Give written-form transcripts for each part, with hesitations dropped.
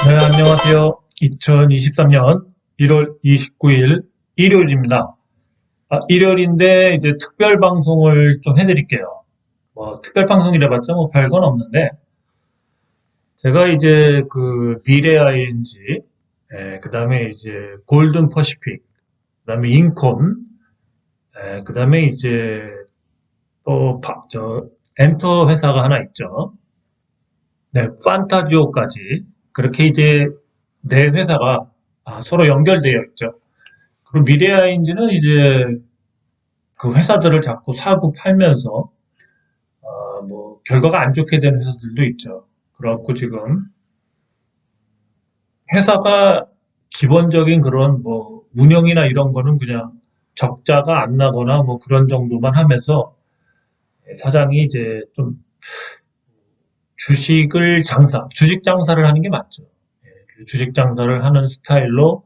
네, 안녕하세요. 2023년 1월 29일 일요일입니다. 일요일인데 이제 특별 방송을 좀 해드릴게요. 뭐 특별 방송이라 봤자 뭐 별건 없는데 제가 이제 그 미래 ING, 그다음에 이제 골든 퍼시픽, 그다음에 인콘, 그다음에 이제 또 엔터 회사가 하나 있죠. 네, 판타지오까지 그렇게 이제 네 회사가 서로 연결되어 있죠. 그리고 미래아인지는 이제 그 회사들을 자꾸 사고 팔면서 뭐 결과가 안 좋게 되는 회사들도 있죠. 그래갖고 지금 회사가 기본적인 그런 뭐 운영이나 이런 거는 그냥 적자가 안 나거나 뭐 그런 정도만 하면서 사장이 이제 좀 주식 장사를 하는 게 맞죠. 주식 장사를 하는 스타일로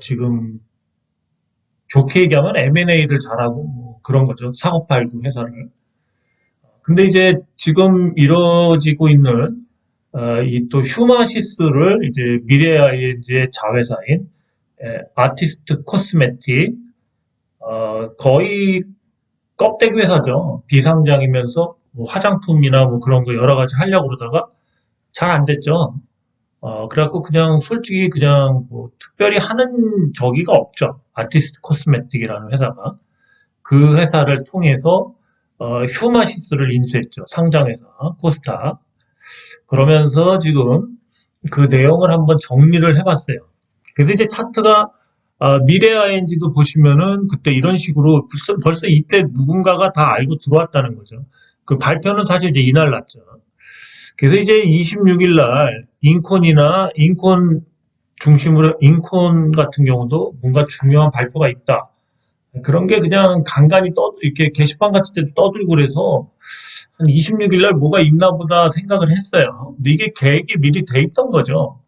지금 좋게 얘기하면 M&A를 잘하고 뭐 그런 거죠. 사고 팔고 회사를. 근데 이제 지금 이루어지고 있는 이 또 휴마시스를 이제 미래 ING의 자회사인 아티스트 코스메틱 거의 껍데기 회사죠. 비상장이면서 뭐 화장품이나 뭐 그런 거 여러 가지 하려고 그러다가 잘 안 됐죠. 그래갖고 그냥 솔직히 그냥 뭐 특별히 하는 저기가 없죠. 아티스트 코스메틱이라는 회사가. 그 회사를 통해서 휴마시스를 인수했죠. 상장회사 코스타. 그러면서 지금 그 내용을 한번 정리를 해봤어요. 그래서 이제 차트가 미래 ING도 보시면은 그때 이런 식으로 벌써 이때 누군가가 다 알고 들어왔다는 거죠. 그 발표는 사실 이제 이날 났죠. 그래서 이제 26일 날 인콘 중심으로 인콘 같은 경우도 뭔가 중요한 발표가 있다. 그런 게 그냥 간간히 이렇게 게시판 같은 데도 떠들고 그래서 한 26일 날 뭐가 있나 보다 생각을 했어요. 근데 이게 계획이 미리 돼 있던 거죠.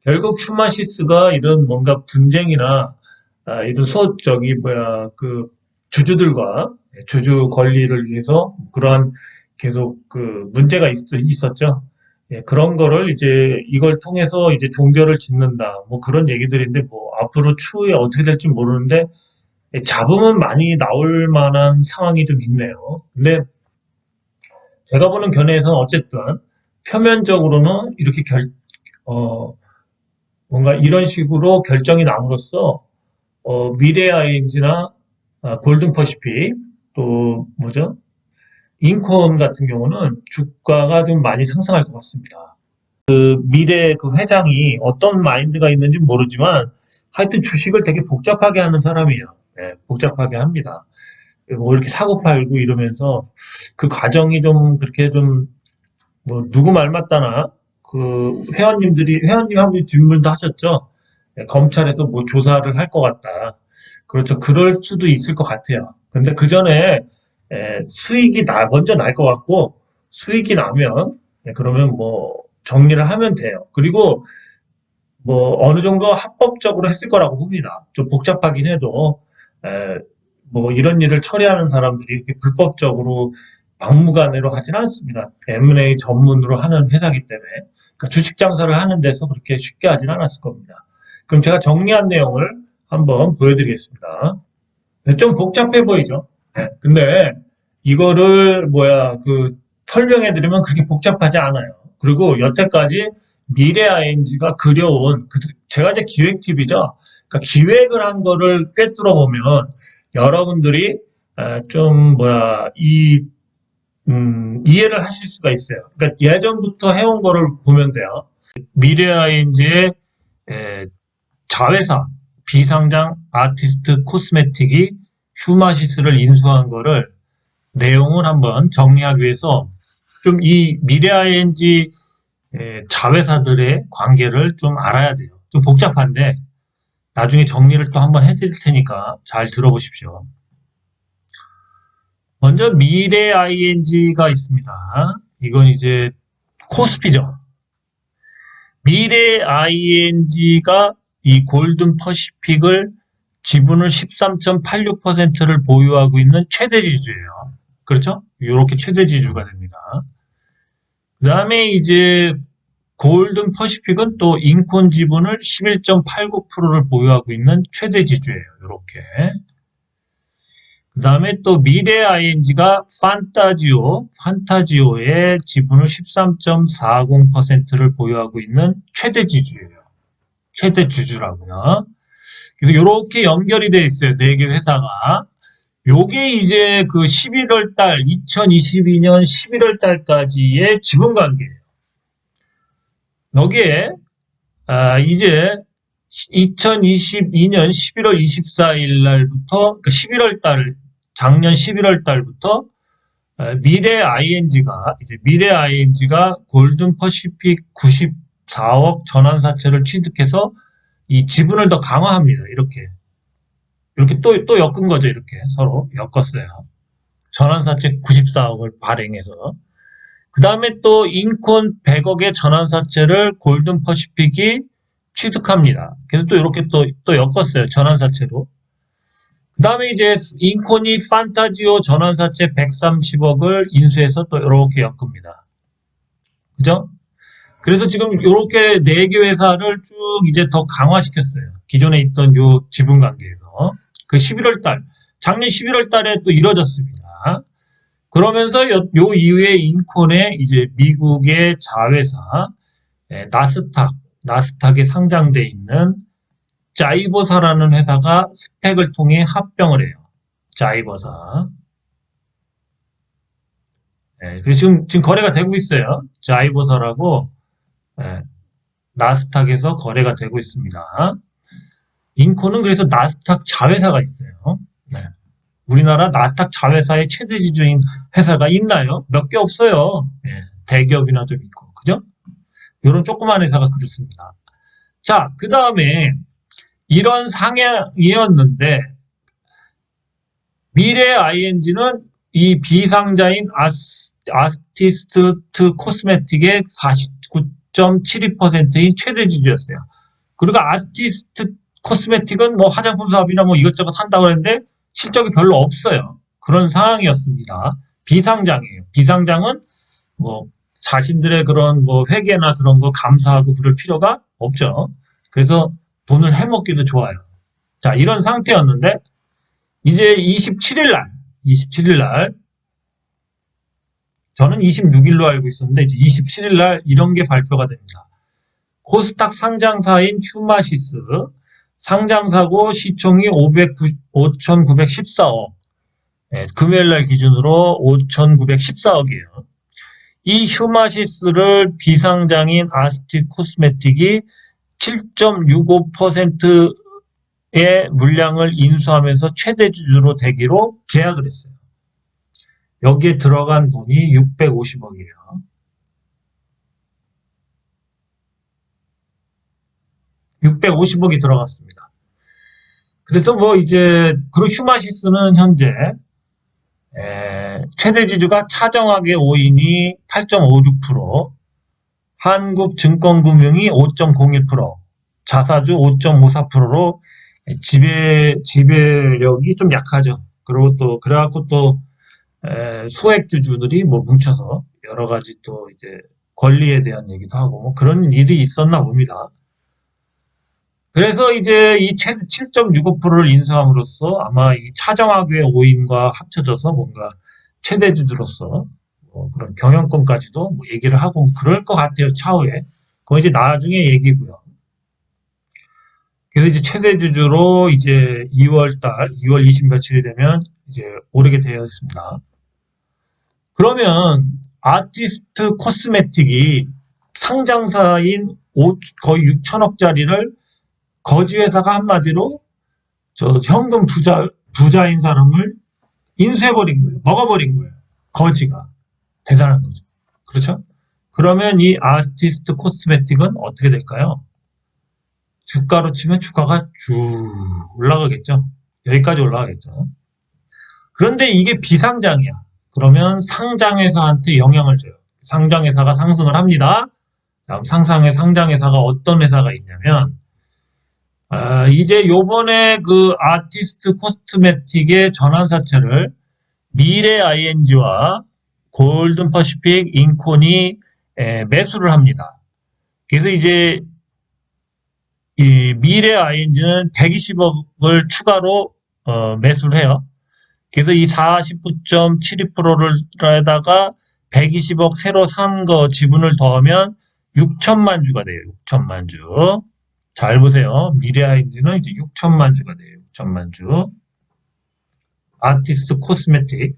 결국 슈마시스가 이런 뭔가 분쟁이나 이런 그 주주들과 주주 권리를 위해서 그러한 계속 그 문제가 있었죠. 예, 그런 거를 이제 이걸 통해서 이제 종결을 짓는다. 뭐 그런 얘기들인데 뭐 앞으로 추후에 어떻게 될지 모르는데 잡음은 많이 나올 만한 상황이 좀 있네요. 근데 제가 보는 견해에서는 어쨌든 표면적으로는 이렇게 뭔가 이런 식으로 결정이 남으로써 미래 ING나 골든 퍼시픽 또 뭐죠? 인콘 같은 경우는 주가가 좀 많이 상승할 것 같습니다. 그 미래 그 회장이 어떤 마인드가 있는지 모르지만 하여튼 주식을 되게 복잡하게 하는 사람이에요. 네, 복잡하게 합니다. 뭐 이렇게 사고 팔고 이러면서 그 과정이 좀 그렇게 좀 뭐 누구 말 맞다나 그 회원님 한 분이 뒷문도 하셨죠. 네, 검찰에서 뭐 조사를 할 것 같다. 그렇죠. 그럴 수도 있을 것 같아요. 근데 그 전에 먼저 날 것 같고 수익이 나면 그러면 뭐 정리를 하면 돼요. 그리고 뭐 어느 정도 합법적으로 했을 거라고 봅니다. 좀 복잡하긴 해도 에, 뭐 이런 일을 처리하는 사람들이 이렇게 불법적으로 막무가내로 하진 않습니다. M&A 전문으로 하는 회사기 때문에 그러니까 주식 장사를 하는 데서 그렇게 쉽게 하진 않았을 겁니다. 그럼 제가 정리한 내용을 한번 보여드리겠습니다. 좀 복잡해 보이죠? 네. 근데 이거를 설명해드리면 그렇게 복잡하지 않아요. 그리고 여태까지 미래 ING가 그려온 제가 이제 기획팀이죠. 그러니까 기획을 한 거를 꿰뚫어 보면 여러분들이 좀 이해를 하실 수가 있어요. 그러니까 예전부터 해온 거를 보면 돼요. 미래 ING의 자회사 비상장 아티스트 코스메틱이 휴마시스를 인수한 거를 내용을 한번 정리하기 위해서 좀 이 미래 ING 자회사들의 관계를 좀 알아야 돼요. 좀 복잡한데 나중에 정리를 또 한번 해드릴 테니까 잘 들어보십시오. 먼저 미래 ING가 있습니다. 이건 이제 코스피죠. 미래 ING가 이 골든 퍼시픽을 지분을 13.86%를 보유하고 있는 최대 지주예요. 그렇죠? 이렇게 최대 지주가 됩니다. 그 다음에 이제 골든 퍼시픽은 또 인콘 지분을 11.89%를 보유하고 있는 최대 지주예요. 이렇게. 그 다음에 또 미래 ING가 판타지오의 지분을 13.40%를 보유하고 있는 최대 지주예요. 최대 주주라고요. 그래서 이렇게 연결이 돼 있어요. 4개 회사가. 요게 이제 그 11월 달, 2022년 11월 달까지의 지분 관계예요. 여기에, 이제 2022년 11월 24일 날부터, 그러니까 11월 달, 작년 11월 달부터 미래 ING가 골든 퍼시픽 94억 전환사채를 취득해서 이 지분을 더 강화합니다. 이렇게 또 엮은 거죠. 이렇게 서로 엮었어요. 전환사채 94억을 발행해서. 그 다음에 또 인콘 100억의 전환사채를 골든 퍼시픽이 취득합니다. 그래서 또 이렇게 또 엮었어요. 전환사채로. 그 다음에 이제 인콘이 판타지오 전환사채 130억을 인수해서 또 이렇게 엮습니다. 그죠? 그래서 지금 이렇게 4개 회사를 쭉 이제 더 강화시켰어요. 기존에 있던 요 지분 관계에서. 그 11월 달, 작년 11월 달에 또 이뤄졌습니다. 그러면서 요 이후에 인콘의 이제 미국의 자회사, 나스닥에 상장돼 있는 자이버사라는 회사가 스펙을 통해 합병을 해요. 자이버사. 그래서 지금 거래가 되고 있어요. 자이버사라고 나스닥에서 거래가 되고 있습니다. 인코는 그래서 나스닥 자회사가 있어요. 네. 우리나라 나스닥 자회사의 최대 지주인 회사가 있나요? 몇 개 없어요. 네. 대기업이나 좀 있고, 그죠? 이런 조그만 회사가 그렇습니다. 자, 그 다음에 이런 상향이었는데 미래 ING는 이 비상자인 아티스트 코스메틱의 49.72%인 최대 지주였어요. 그리고 아티스트 코스메틱은 뭐 화장품 사업이나 뭐 이것저것 한다고 했는데 실적이 별로 없어요. 그런 상황이었습니다. 비상장이에요. 비상장은 뭐 자신들의 그런 뭐 회계나 그런 거 감사하고 그럴 필요가 없죠. 그래서 돈을 해먹기도 좋아요. 자, 이런 상태였는데 이제 27일 날 저는 26일로 알고 있었는데 이제 27일 날 이런 게 발표가 됩니다. 코스닥 상장사인 휴마시스 상장사고 시총이 5,914억. 금요일날 기준으로 5,914억이에요. 이 휴마시스를 비상장인 아스티 코스메틱이 7.65%의 물량을 인수하면서 최대 주주로 되기로 계약을 했어요. 여기에 들어간 돈이 650억이에요. 650억이 들어갔습니다. 그래서 뭐 이제 그리고 휴마시스는 현재 최대 지주가 차정학의 5인이 8.56%, 한국증권금융이 5.01%, 자사주 5.54%로 지배력이 좀 약하죠. 그리고 또 그래갖고 또 소액주주들이 뭐 뭉쳐서 여러 가지 또 이제 권리에 대한 얘기도 하고 뭐 그런 일이 있었나 봅니다. 그래서 이제 이 7.65%를 인수함으로써 아마 이 차정학의 5인과 합쳐져서 뭔가 최대주주로서 뭐 그런 경영권까지도 뭐 얘기를 하고 그럴 것 같아요. 차후에. 그건 이제 나중에 얘기고요. 그래서 이제 최대주주로 이제 2월 20 며칠이 되면 이제 오르게 되어 있습니다. 그러면 아티스트 코스메틱이 상장사인 거의 6천억짜리를 거지 회사가 한마디로 저 현금 부자인 사람을 인수해버린 거예요. 먹어버린 거예요. 거지가. 대단한 거죠. 그렇죠? 그러면 이 아티스트 코스메틱은 어떻게 될까요? 주가로 치면 주가가 쭉 올라가겠죠. 여기까지 올라가겠죠. 그런데 이게 비상장이야. 그러면 상장회사한테 영향을 줘요. 상장회사가 상승을 합니다. 다음 상장회사가 어떤 회사가 있냐면 이제 요번에 그 아티스트 코스메틱의 전환사채를 미래 ING와 골든 퍼시픽 인콘이 매수를 합니다. 그래서 이제 이 미래 ING는 120억을 추가로 매수를 해요. 그래서 이 49.72%를에다가 120억 새로 산 거 지분을 더하면 6천만 주가 돼요. 6천만 주. 잘 보세요. 미래 ING는 이제 6천만 주가 돼요. 6천만 주. 아티스트 코스메틱.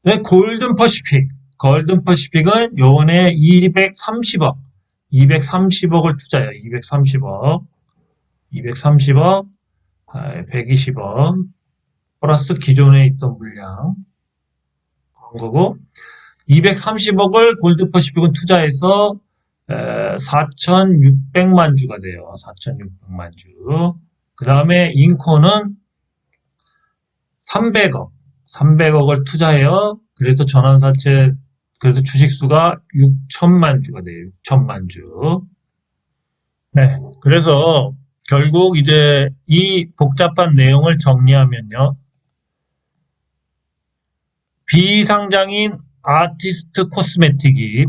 네, 골든 퍼시픽. 골든 퍼시픽은 요번에 230억을 투자해요. 230억. 120억. 플러스 기존에 있던 물량. 그런 거고. 230억을 골든 퍼시픽은 투자해서 4,600만 주가 돼요. 4,600만 주. 그 다음에 인코는 300억을 투자해요. 그래서 전환사채, 그래서 주식수가 6천만 주가 돼요. 6천만 주. 네. 그래서 결국 이제 이 복잡한 내용을 정리하면요. 비상장인 아티스트 코스메틱이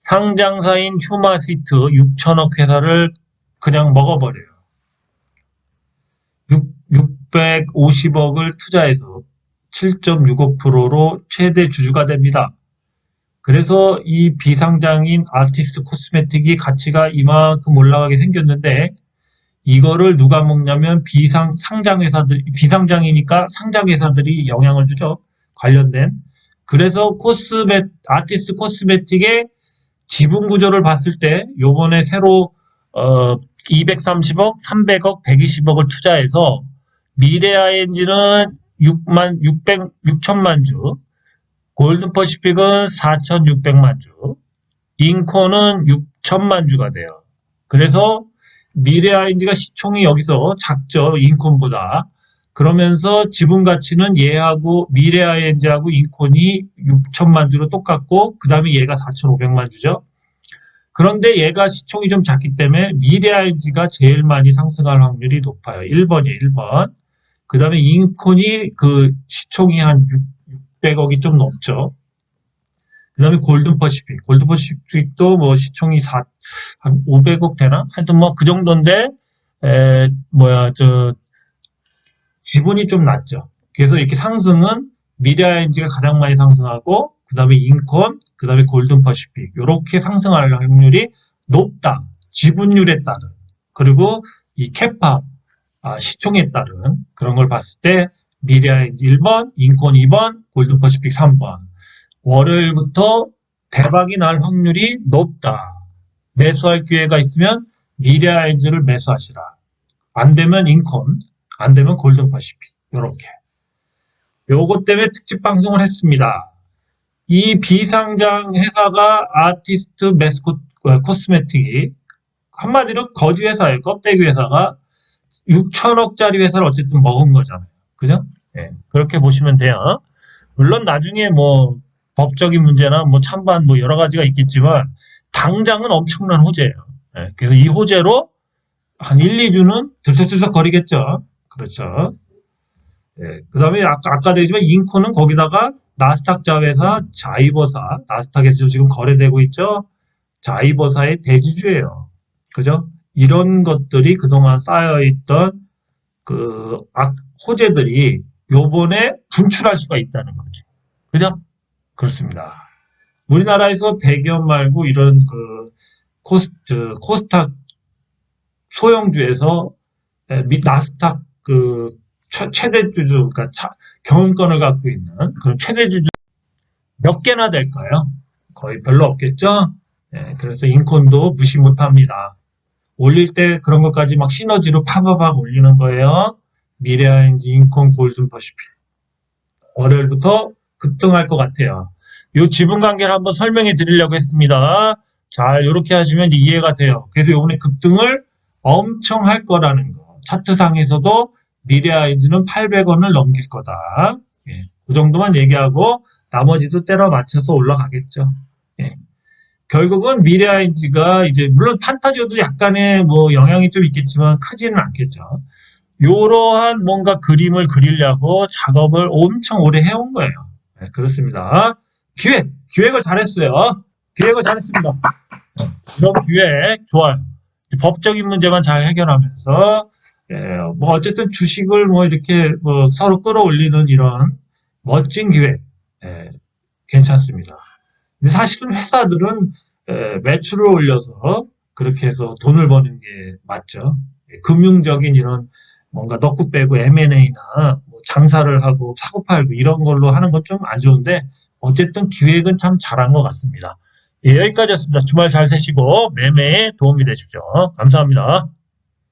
상장사인 휴마시트 6천억 회사를 그냥 먹어버려요. 650억을 투자해서 7.65%로 최대 주주가 됩니다. 그래서 이 비상장인 아티스트 코스메틱이 가치가 이만큼 올라가게 생겼는데 이거를 누가 먹냐면 비상장이니까 상장회사들이 영향을 주죠. 관련된. 그래서 아티스트 코스메틱의 지분 구조를 봤을 때 요번에 새로 230억, 300억, 120억을 투자해서 미래 ING는 6천만 주, 골든 퍼시픽은 4,600만 주, 인코는 6천만 주가 돼요. 그래서 미래 ING가 시총이 여기서 작죠. 인콘보다. 그러면서 지분 가치는 얘하고 미래 ING하고 인콘이 6천만 주로 똑같고 그 다음에 얘가 4,500만 주죠. 그런데 얘가 시총이 좀 작기 때문에 미래 ING가 제일 많이 상승할 확률이 높아요. 1번이에요. 1번. 그 다음에 인콘이 그 시총이 한 600억이 좀 넘죠. 그 다음에 골든 퍼시픽도 뭐 시총이 한 500억 되나? 하여튼 뭐 그 정도인데, 지분이 좀 낮죠. 그래서 이렇게 상승은 미래 ING가 가장 많이 상승하고, 그 다음에 인콘, 그 다음에 골든 퍼시픽. 이렇게 상승할 확률이 높다. 지분율에 따른. 그리고 이 캐파, 시총에 따른 그런 걸 봤을 때 미래 ING 1번, 인콘 2번, 골든 퍼시픽 3번. 월요일부터 대박이 날 확률이 높다. 매수할 기회가 있으면 미래 ING를 매수하시라. 안 되면 인콘, 안 되면 골든 퍼시픽. 요렇게. 요것 때문에 특집 방송을 했습니다. 이 비상장 회사가 아티스트 코스메틱이 한마디로 거지 회사예요. 껍데기 회사가 6천억짜리 회사를 어쨌든 먹은 거잖아요. 그죠? 네, 그렇게 보시면 돼요. 물론 나중에 뭐 법적인 문제나 뭐 찬반 뭐 여러 가지가 있겠지만 당장은 엄청난 호재예요. 네, 그래서 이 호재로 한 1, 2주는 들썩들썩 거리겠죠. 그렇죠. 네, 그 다음에 아까도 얘기했지만 인코는 거기다가 나스닥 자회사 자이버사, 나스닥에서 지금 거래되고 있죠. 자이버사의 대주주예요. 그죠? 이런 것들이 그동안 쌓여있던 그 호재들이 요번에 분출할 수가 있다는 거죠. 그죠? 그렇습니다. 우리나라에서 대기업 말고 이런 그 코스닥 소형주에서 나스닥 그 최대 주주, 그러니까 경영권을 갖고 있는 그런 최대 주주 몇 개나 될까요? 거의 별로 없겠죠? 네, 그래서 인콘도 무시 못합니다. 올릴 때 그런 것까지 막 시너지로 파바박 올리는 거예요. 미래 ING, 인콘, 골든 퍼시픽. 월요일부터 급등할 것 같아요. 이 지분 관계를 한번 설명해 드리려고 했습니다. 잘 이렇게 하시면 이제 이해가 돼요. 그래서 이번에 급등을 엄청 할 거라는 거. 차트상에서도 미래 ING는 800원을 넘길 거다. 예, 그 정도만 얘기하고 나머지도 때려 맞춰서 올라가겠죠. 예. 결국은 미래 ING가 이제 물론 판타지오도 약간의 뭐 영향이 좀 있겠지만 크지는 않겠죠. 이러한 뭔가 그림을 그리려고 작업을 엄청 오래 해온 거예요. 네, 그렇습니다. 기획을 잘했어요. 기획을 잘했습니다. 이런 기획 좋아요. 법적인 문제만 잘 해결하면서 뭐 어쨌든 주식을 뭐 이렇게 뭐 서로 끌어올리는 이런 멋진 기획 괜찮습니다. 근데 사실은 회사들은 매출을 올려서 그렇게 해서 돈을 버는 게 맞죠. 금융적인 이런 뭔가 넣고 빼고 M&A나 뭐 장사를 하고 사고 팔고 이런 걸로 하는 건 좀 안 좋은데 어쨌든 기획은 참 잘한 것 같습니다. 예, 여기까지였습니다. 주말 잘 새시고 매매에 도움이 되십시오. 감사합니다.